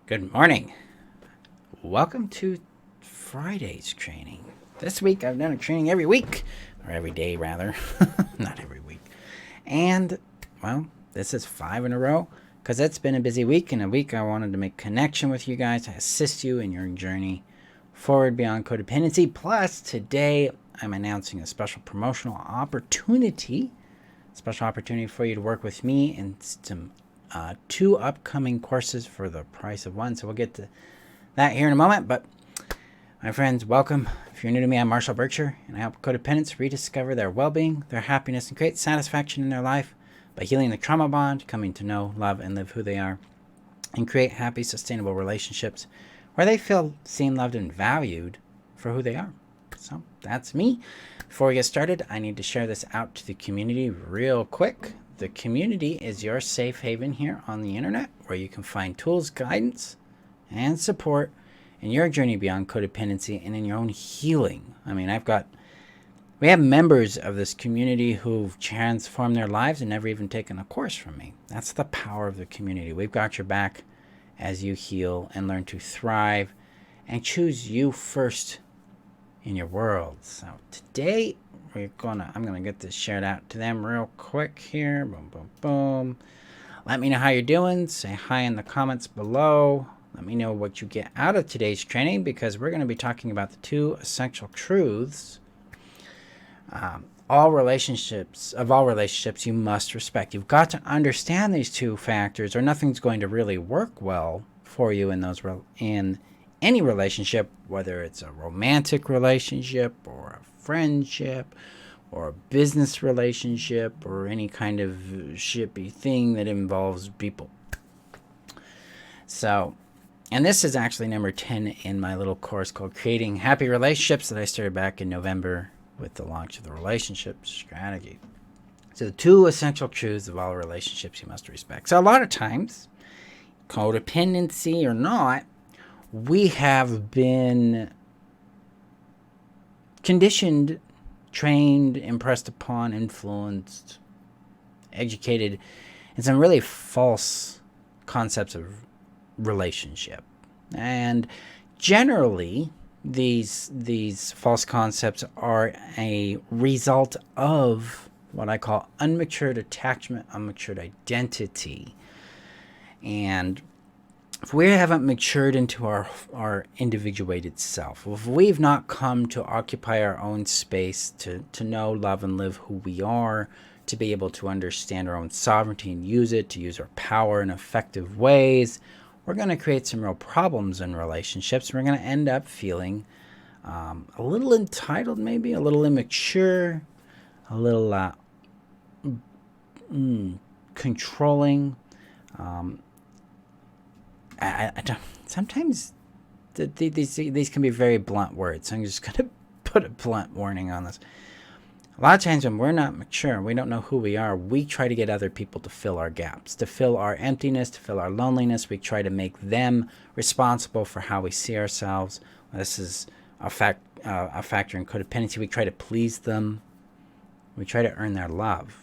Good morning. Welcome to Friday's training. This week I've done a training every week, or every day rather, not every week. And, well, this is 5 in a row because it's been a busy week, and a week I wanted to make connection with you guys to assist you in your journey forward beyond codependency. Plus, today I'm announcing a special promotional opportunity, for you to work with me in some 2 upcoming courses for the price of 1. So we'll get to that here in a moment. But my friends, welcome. If you're new to me, I'm Marshall Berkshire, and I help codependents rediscover their well-being, their happiness, and create satisfaction in their life by healing the trauma bond, coming to know, love, and live who they are, and create happy, sustainable relationships where they feel seen, loved, and valued for who they are. So that's me. Before we get started, I need to share this out to the community real quick. The community is your safe haven here on the internet, where you can find tools, guidance, and support in your journey beyond codependency and in your own healing. I mean, we have members of this community who've transformed their lives and never even taken a course from me. That's the power of the community. We've got your back as you heal and learn to thrive and choose you first in your world. So today I'm gonna get this shared out to them real quick here. Boom, boom, boom. Let me know how you're doing. Say hi in the comments below. Let me know what you get out of today's training, because we're going to be talking about the 2 essential truths. All relationships you must respect. You've got to understand these 2 factors, or nothing's going to really work well for you in any relationship, whether it's a romantic relationship or a friendship or a business relationship or any kind of shippy thing that involves people. So, and this is actually number 10 in my little course called Creating Happy Relationships that I started back in November with the launch of the relationship strategy. So the 2 essential truths of all relationships you must respect. So a lot of times, codependency or not, we have been conditioned, trained, impressed upon, influenced, educated in some really false concepts of relationship. And generally, these false concepts are a result of what I call unmatured attachment, unmatured identity. And if we haven't matured into our individuated self, if we've not come to occupy our own space to know, love, and live who we are, to be able to understand our own sovereignty and use it, to use our power in effective ways, we're going to create some real problems in relationships. We're going to end up feeling a little entitled, maybe a little immature, a little controlling. I don't, sometimes these can be very blunt words. So I'm just going to put a blunt warning on this. A lot of times when we're not mature, we don't know who we are, we try to get other people to fill our gaps, to fill our emptiness, to fill our loneliness. We try to make them responsible for how we see ourselves. This is a factor in codependency. We try to please them. We try to earn their love.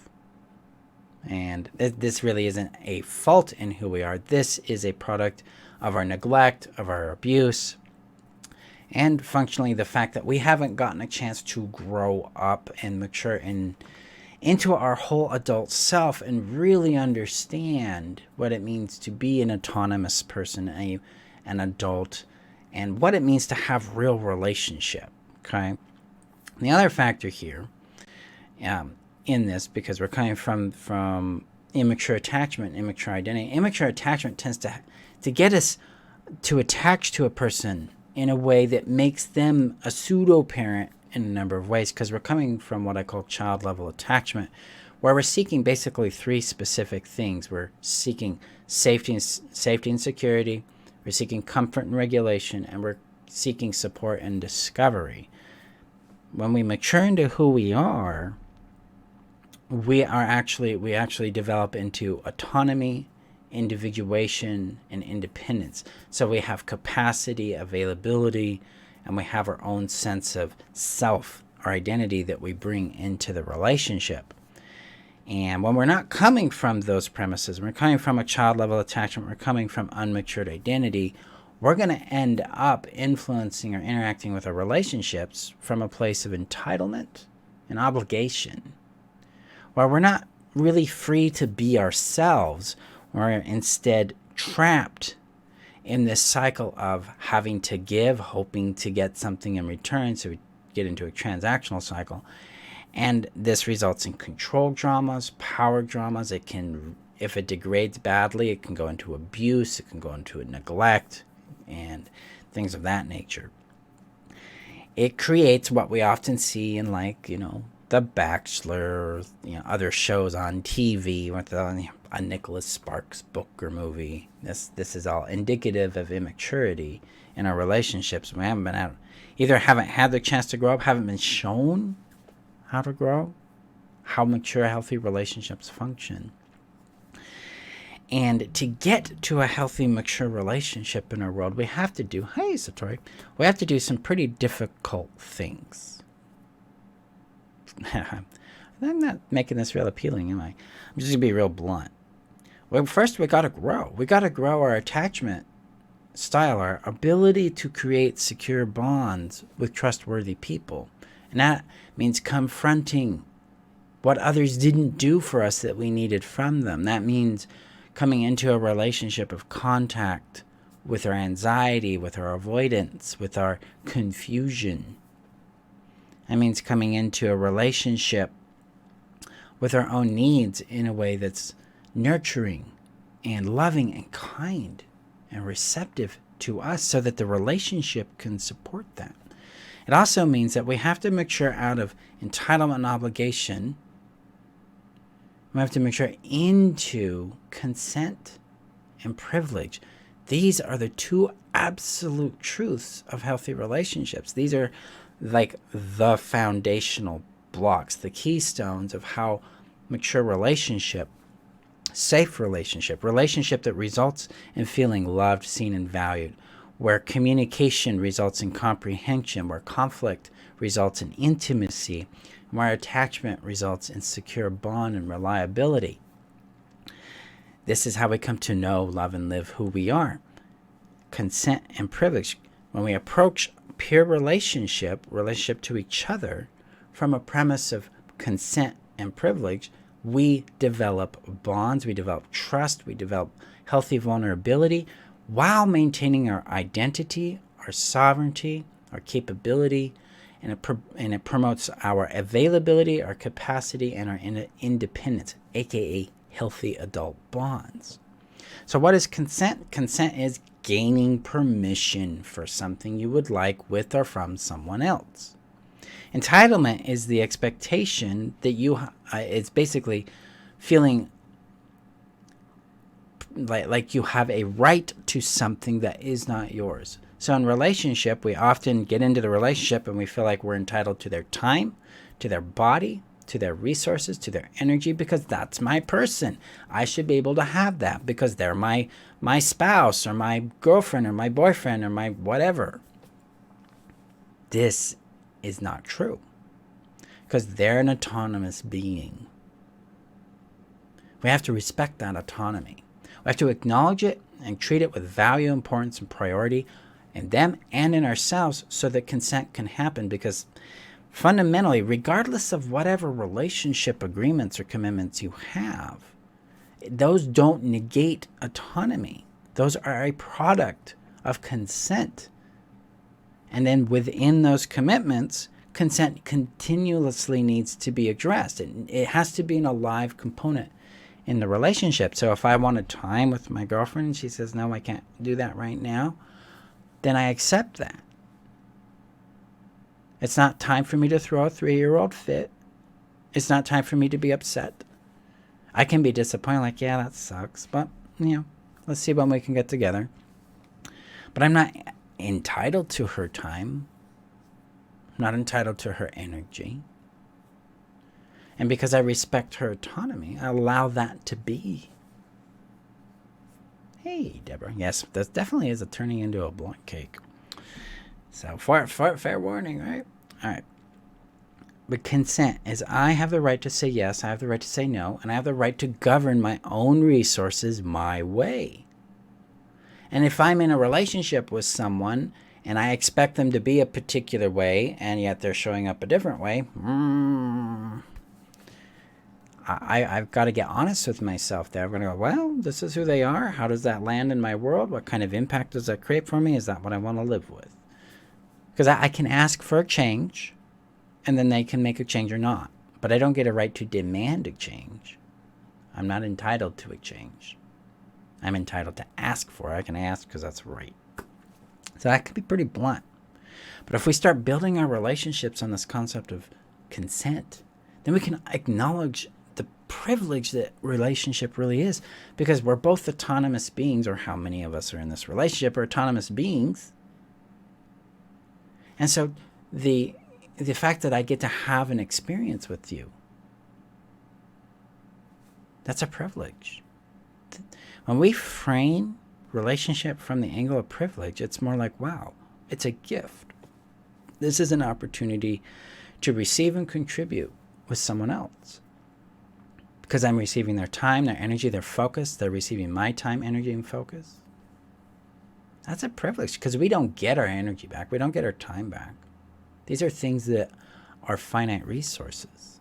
And this really isn't a fault in who we are. This is a product of our neglect, of our abuse, and functionally the fact that we haven't gotten a chance to grow up and mature into our whole adult self and really understand what it means to be an autonomous person, an adult, and what it means to have real relationship. Okay. And the other factor here, in this, because we're coming from immature attachment, immature identity. Immature attachment tends to get us to attach to a person in a way that makes them a pseudo-parent in a number of ways, because we're coming from what I call child-level attachment, where we're seeking basically 3 specific things. We're seeking safety and security, we're seeking comfort and regulation, and we're seeking support and discovery. When we mature into who we are, we actually develop into autonomy, individuation, and independence. So we have capacity, availability, and we have our own sense of self, our identity that we bring into the relationship. And when we're not coming from those premises, we're coming from a child level attachment, we're coming from unmatured identity, we're going to end up influencing or interacting with our relationships from a place of entitlement and obligation, where we're not really free to be ourselves. We're instead trapped in this cycle of having to give, hoping to get something in return. So we get into a transactional cycle. And this results in control dramas, power dramas. It can, if it degrades badly, it can go into abuse, it can go into neglect, and things of that nature. It creates what we often see in, like, The Bachelor, or, other shows on TV with a Nicholas Sparks book or movie. This is all indicative of immaturity in our relationships. We haven't had the chance to grow up, haven't been shown how to grow, how mature, healthy relationships function. And to get to a healthy, mature relationship in our world, we have to do, hey, Satori, we have to do some pretty difficult things. I'm not making this real appealing, am I? I'm just going to be real blunt. Well, first, we got to grow. We got to grow our attachment style, our ability to create secure bonds with trustworthy people. And that means confronting what others didn't do for us that we needed from them. That means coming into a relationship of contact with our anxiety, with our avoidance, with our confusion. That means coming into a relationship with our own needs in a way that's nurturing and loving and kind and receptive to us, so that the relationship can support that. It also means that we have to mature out of entitlement and obligation. We have to mature into consent and privilege. These are the two absolute truths of healthy relationships. These are like the foundational blocks, the keystones of how mature relationship, safe relationship that results in feeling loved, seen, and valued, where communication results in comprehension, where conflict results in intimacy, and where attachment results in secure bond and reliability. This is how we come to know, love, and live who we are. Consent and privilege. When we approach peer relationship to each other from a premise of consent and privilege, we develop bonds, we develop trust, we develop healthy vulnerability, while maintaining our identity, our sovereignty, our capability, and it promotes our availability, our capacity, and our independence, aka healthy adult bonds. So what is consent? Consent is gaining permission for something you would like with or from someone else. Entitlement is the expectation that it's basically feeling like you have a right to something that is not yours. So in relationship, we often get into the relationship and we feel like we're entitled to their time, to their body, to their resources, to their energy, because that's my person. I should be able to have that because they're my spouse or my girlfriend or my boyfriend or my whatever. This is not true, because they're an autonomous being. We have to respect that autonomy. We have to acknowledge it and treat it with value, importance, and priority in them and in ourselves, so that consent can happen. Because fundamentally, regardless of whatever relationship agreements or commitments you have, those don't negate autonomy. Those are a product of consent. And then within those commitments, consent continuously needs to be addressed. It has to be an alive component in the relationship. So if I wanted time with my girlfriend and she says, no, I can't do that right now, then I accept that. It's not time for me to throw a 3-year-old fit. It's not time for me to be upset. I can be disappointed, like, yeah, that sucks, but, let's see when we can get together. But I'm not entitled to her time. I'm not entitled to her energy. And because I respect her autonomy, I allow that to be. Hey, Deborah. Yes, this definitely is turning into a blunt cake. So, fair warning, right? All right. But consent is I have the right to say yes, I have the right to say no, and I have the right to govern my own resources my way. And if I'm in a relationship with someone and I expect them to be a particular way and yet they're showing up a different way, I've got to get honest with myself there. I'm going to go, well, this is who they are. How does that land in my world? What kind of impact does that create for me? Is that what I want to live with? Because I can ask for a change and then they can make a change or not. But I don't get a right to demand a change. I'm not entitled to a change. I'm entitled to ask for it. I can ask because that's right. So that could be pretty blunt. But if we start building our relationships on this concept of consent, then we can acknowledge the privilege that relationship really is, because we're both autonomous beings, or how many of us are in this relationship are autonomous beings. And so the fact that I get to have an experience with you, that's a privilege. When we frame relationship from the angle of privilege, it's more like, wow, it's a gift. This is an opportunity to receive and contribute with someone else. Because I'm receiving their time, their energy, their focus. They're receiving my time, energy, and focus. That's a privilege, because we don't get our energy back. We don't get our time back. These are things that are finite resources.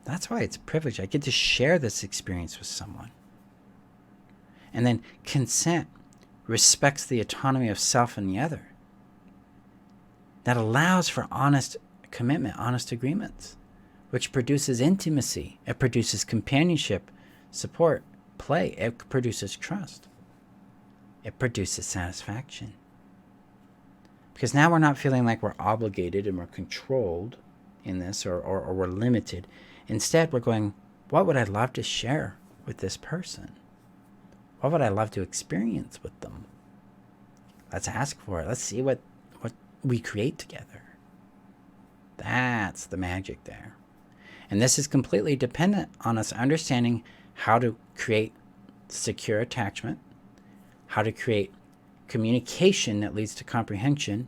That's why it's a privilege. I get to share this experience with someone. And then consent respects the autonomy of self and the other. That allows for honest commitment, honest agreements, which produces intimacy. It produces companionship, support, play. It produces trust. It produces satisfaction. Because now we're not feeling like we're obligated and we're controlled in this, or we're limited. Instead, we're going, what would I love to share with this person? What would I love to experience with them? Let's ask for it. Let's see what we create together. That's the magic there. And this is completely dependent on us understanding how to create secure attachment, how to create communication that leads to comprehension,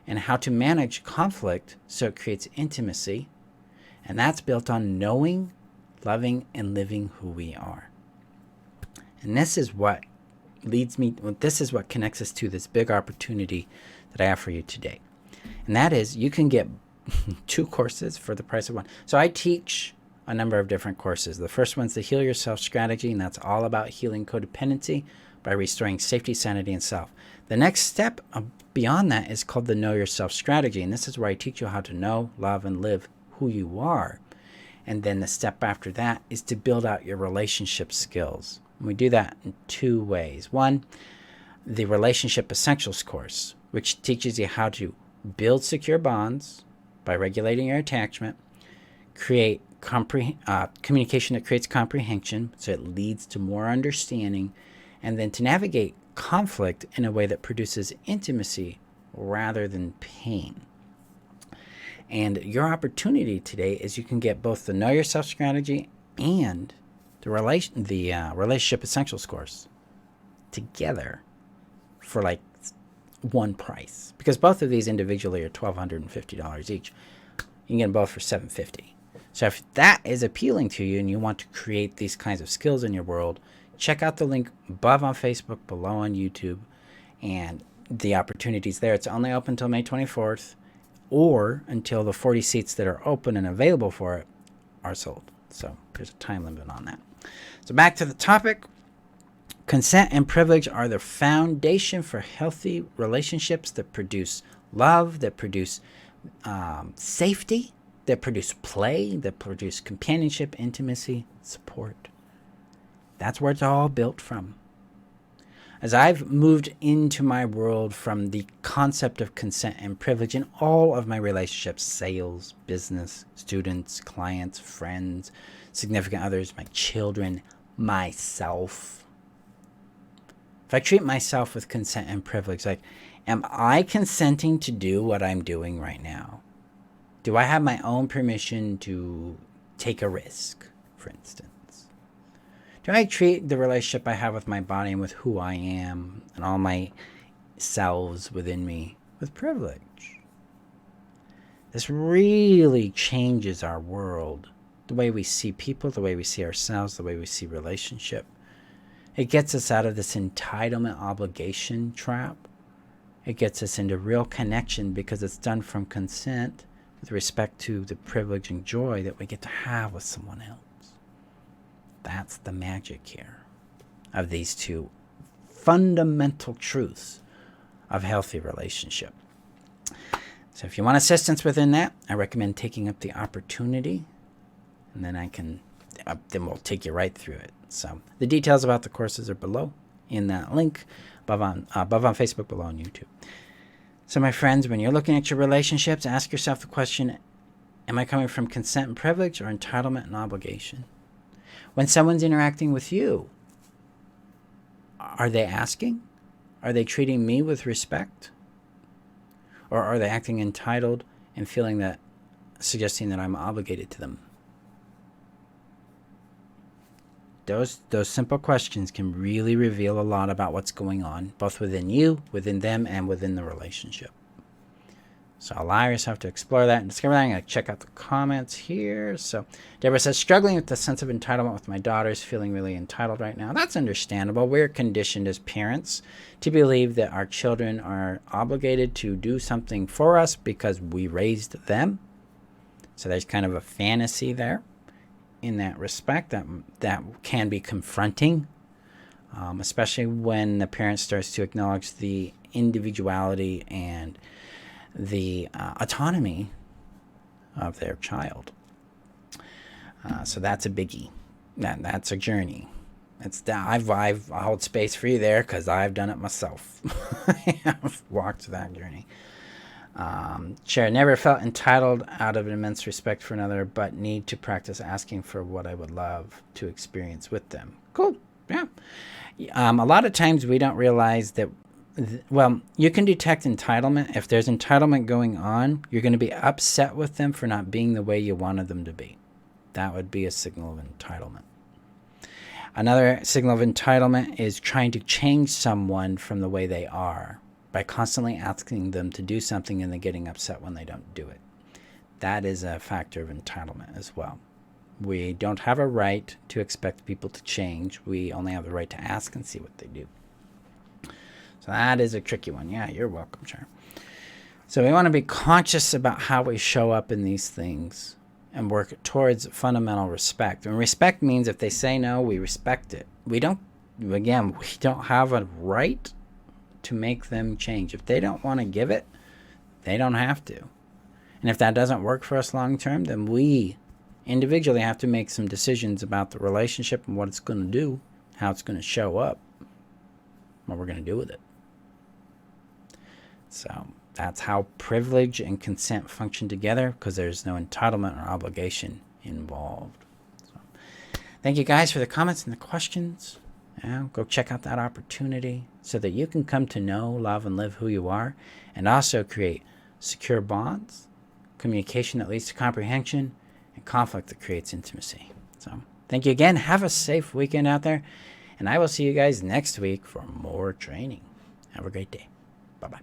and how to manage conflict so it creates intimacy. And that's built on knowing, loving, and living who we are. And this is what this is what connects us to this big opportunity that I have for you today. And that is, you can get 2 courses for the price of 1. So I teach a number of different courses. The first one's the Heal Yourself strategy, and that's all about healing codependency by restoring safety, sanity, and self. The next step beyond that is called the Know Yourself strategy, and this is where I teach you how to know, love, and live who you are. And then the step after that is to build out your relationship skills. And we do that in 2 ways. One, the Relationship Essentials course, which teaches you how to build secure bonds by regulating your attachment, create communication that creates comprehension, so it leads to more understanding, and then to navigate conflict in a way that produces intimacy rather than pain. And your opportunity today is you can get both the Know Yourself strategy and the Relationship Essentials course together for like one price, because both of these individually are $1,250 each. You can get them both for $750. So if that is appealing to you and you want to create these kinds of skills in your world, check out the link above on Facebook, below on YouTube, and the opportunities there. It's only open until May 24th, or until the 40 seats that are open and available for it are sold. So there's a time limit on that. So back to the topic. Consent and privilege are the foundation for healthy relationships that produce love, that produce safety, that produce play, that produce companionship, intimacy, support. That's where it's all built from. As I've moved into my world from the concept of consent and privilege in all of my relationships, sales, business, students, clients, friends, significant others, my children, myself. If I treat myself with consent and privilege, like, am I consenting to do what I'm doing right now? Do I have my own permission to take a risk, for instance? Do I treat the relationship I have with my body and with who I am and all my selves within me with privilege? This really changes our world, the way we see people, the way we see ourselves, the way we see relationship. It gets us out of this entitlement obligation trap. It gets us into real connection because it's done from consent with respect to the privilege and joy that we get to have with someone else. That's the magic here of these two fundamental truths of healthy relationship. So if you want assistance within that, I recommend taking up the opportunity, and then then we'll take you right through it. So the details about the courses are below in that link, above on Facebook, below on YouTube. So my friends, when you're looking at your relationships, ask yourself the question, am I coming from consent and privilege or entitlement and obligation? When someone's interacting with you, are they asking? Are they treating me with respect? Or are they acting entitled and suggesting that I'm obligated to them? Those simple questions can really reveal a lot about what's going on, both within you, within them, and within the relationship. So allow yourself to explore that and discover that. I'm going to check out the comments here. So Deborah says, struggling with the sense of entitlement with my daughters, feeling really entitled right now. That's understandable. We're conditioned as parents to believe that our children are obligated to do something for us because we raised them. So there's kind of a fantasy there in that respect that can be confronting, especially when the parent starts to acknowledge the individuality and the autonomy of their child. So that's a biggie. That's a journey. I hold space for you there because I've done it myself. I have walked that journey. Chair, never felt entitled out of immense respect for another, but need to practice asking for what I would love to experience with them. Cool. Yeah. A lot of times we don't realize that. Well, you can detect entitlement. If there's entitlement going on, you're going to be upset with them for not being the way you wanted them to be. That would be a signal of entitlement. Another signal of entitlement is trying to change someone from the way they are by constantly asking them to do something and then getting upset when they don't do it. That is a factor of entitlement as well. We don't have a right to expect people to change. We only have the right to ask and see what they do. So that is a tricky one. Yeah, you're welcome, Chair. So we want to be conscious about how we show up in these things and work towards fundamental respect. And respect means if they say no, we respect it. We don't have a right to make them change. If they don't want to give it, they don't have to. And if that doesn't work for us long term, then we individually have to make some decisions about the relationship and what it's going to do, how it's going to show up, what we're going to do with it. So that's how privilege and consent function together, because there's no entitlement or obligation involved. So, thank you guys for the comments and the questions. Yeah, go check out that opportunity so that you can come to know, love, and live who you are, and also create secure bonds, communication that leads to comprehension, and conflict that creates intimacy. So thank you again. Have a safe weekend out there, and I will see you guys next week for more training. Have a great day. Bye-bye.